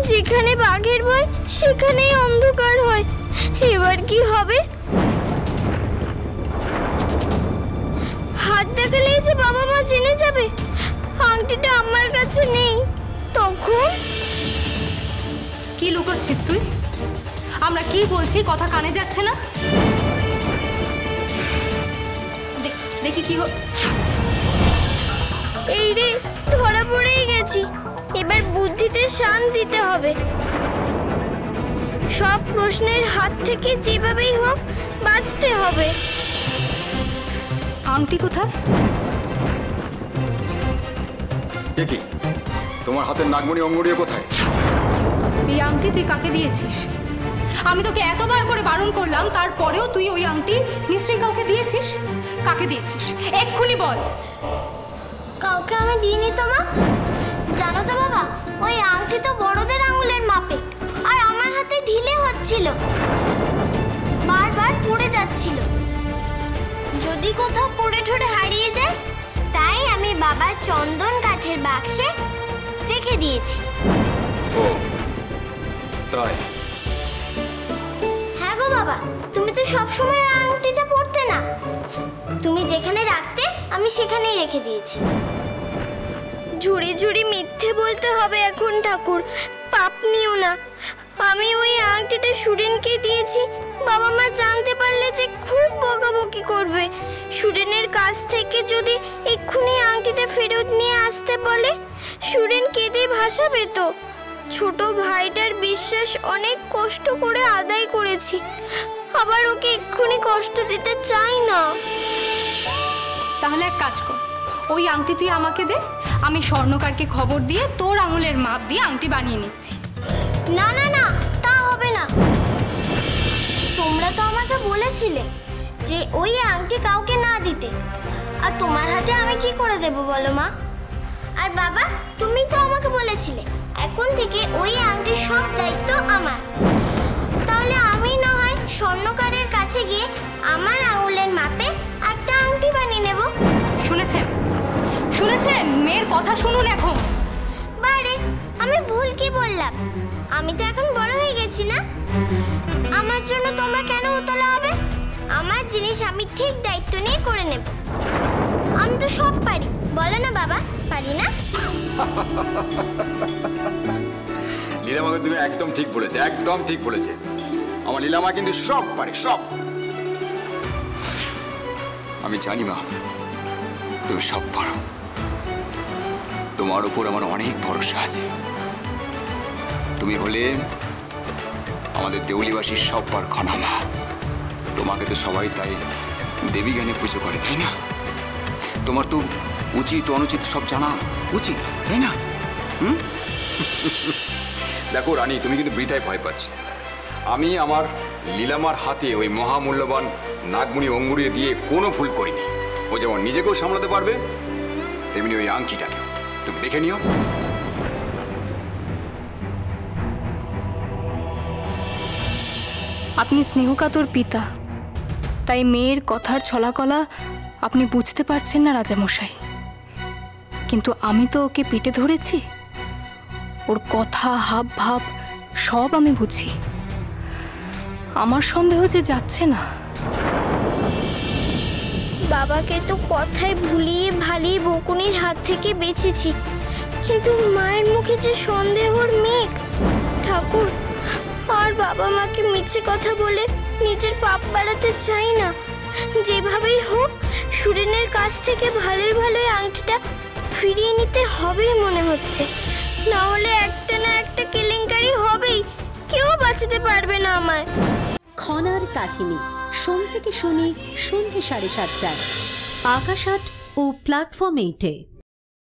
যেখানে বাঘের ভয় সেখানেই অন্ধকার হয়। এবার কি হবে? হাত দেখালেই যে বাবা মা জেনে যাবে আংটিটা আমার কাছে নেই। তখন কি লুকোচ্ছিস তুই? আমরা কি বলছি কথা কানে যাচ্ছে না? দেখি কি এই রে, ধরা পড়েই গেছি। এবার বুদ্ধিতে শান দিতে হবে। সব প্রশ্নের হাত থেকে যেভাবেই হোক বাঁচতে হবে। আংটি কোথায়? দেখি তোমার হাতের নাগমণি অঙ্গুরিও কোথায়? এই আংটি তুই কাকে দিয়েছিস? আমি তোকে এতবার করে বারণ করলাম, তারপরেও তুই ওই আংটি নিশ্চয়ই কাউকে দিয়েছিস। কাকে দিয়েছিস এক্ষুনি বল। কাউকে আমি দিইনি তো মা। জানো তো বাবা, ওই আংটি তো বড়দের আঙুলের মাপে, আর আমার হাতে ঢিলে হচ্ছিল, বারবার পড়ে যাচ্ছিল। যদি কোথাও পড়ে ঠরে হারিয়ে যায়, তাই আমি বাবার চন্দন কাঠের বাক্সে রেখে দিয়েছি। ও তাই? হ্যাঁ গো বাবা, তুমি তো সবসময় আংটিটা পরতে না। তুমি যেখানে রাখতে আমি সেখানেই রেখে দিয়েছি। ঝুড়ি ঝুড়ি মিথ্যে বলতে হবে এখন ঠাকুর, পাপ নিও না। আমি ওই আংটিটা সুরেনকে দিয়েছি। বাবা মা জানতে পারলে যে খুব বকাবকি করবে। সুরেনের কাছ থেকে যদি এক্ষুনি আংটিটা ফেরত নিয়ে আসতে বলে, সুরেন কেঁদে ভাসাবে তো। ছোট ভাইটার বিশ্বাস অনেক কষ্ট করে আদায় করেছি, আবার ওকে এক্ষুনি কষ্ট দিতে চাই না। তাহলে এক কাজ কর, ওই আংটি তুই আমাকে দে, আমি স্বর্ণকারকে খবর দিয়ে তোর আঙুলের মাপ দিয়ে আংটি বানিয়ে নিচ্ছি। না না না, তা হবে না। তোমরা তো আমাকে বলেছিলে যে ওই আংটি কাউকে না দিতে, আর তোমার হাতে আমি কি করে দেব বলো মা? আর বাবা, তুমি তো আমাকে বলেছিলে এখন থেকে ওই আংটির সব দায়িত্ব আমার। তাহলে আমি না হয় স্বর্ণকারের কাছে গিয়ে আমার আঙুলের মাপে একটা আংটি বানিয়ে নেব। শুনেছেন? শুনেছেন? মেয়ের কথা শুনুন এখন। বারে, আমি ভুল কি বললাম? আমি তো এখন বড় হয়ে গেছি না? আমার জন্য তোমরা কেন উতলা হবে? আমার জিনিস আমি ঠিক দায়িত্ব নিয়ে করে নেব। আমি তো সব পারি, বলো না বাবা, পারি না? লীলামাকে তুমি একদম ঠিক বলেছে, একদম ঠিক বলেছে। আমার লীলামা কিন্তু সব পারে, সব। আমি জানি মা, তুমি সব পারো। তোমার উপর আমার অনেক ভরসা আছে। তুমি হলে আমাদের দেউলিবাসীর সববার খনামা। তোমাকে তো সবাই তাই দেবী জ্ঞানে পুজো করে, তাই না? তোমার তো উচিত অনুচিত সব জানা উচিত, তাই না? দেখো রানী, তুমি কিন্তু বৃথায় ভয় পাচ্ছ। আমি আমার লীলামার হাতে ওই মহামূল্যবান নাগমণি অঙ্গুরি দিয়ে কোনো ভুল করিনি। ও যেমন নিজেকেও সামলাতে পারবে, তেমনি ওই আংটিটাকেও। তুমি দেখে নিও। আপনি স্নেহকাতর পিতা, তাই মেয়ের কথার ছলাকলা আপনি বুঝতে পারছেন না রাজামশাই। কিন্তু আমি তো ওকে পেটে ধরেছি, ওর কথা হাব ভাব সব আমি বুঝি। আমার সন্দেহ যে যাচ্ছে না। বাবাকে তো কথায় ভুলিয়ে ভালিয়ে বকুনির হাত থেকে বেঁচেছি, কিন্তু মায়ের মুখে যে সন্দেহর মেঘ। ঠাকুর, আর বাবা মাকে মিছে কথা বলে নিজের পাপ বাড়াতে চাই না। যেভাবেই হোক সুরেনের কাছ থেকে ভালোই ভালোই আংটিটা ফিরিয়ে নিতে হবেই মনে হচ্ছে। না হলে একটা না একটা কেলেঙ্কারি হবেই, কেউ বাঁচাতে পারবে না আমায়। খনার কাহিনী, সোম থেকে শনি সন্ধ্যে 7:30টায়, আকাশ আট ও প্ল্যাটফর্ম 8-এ।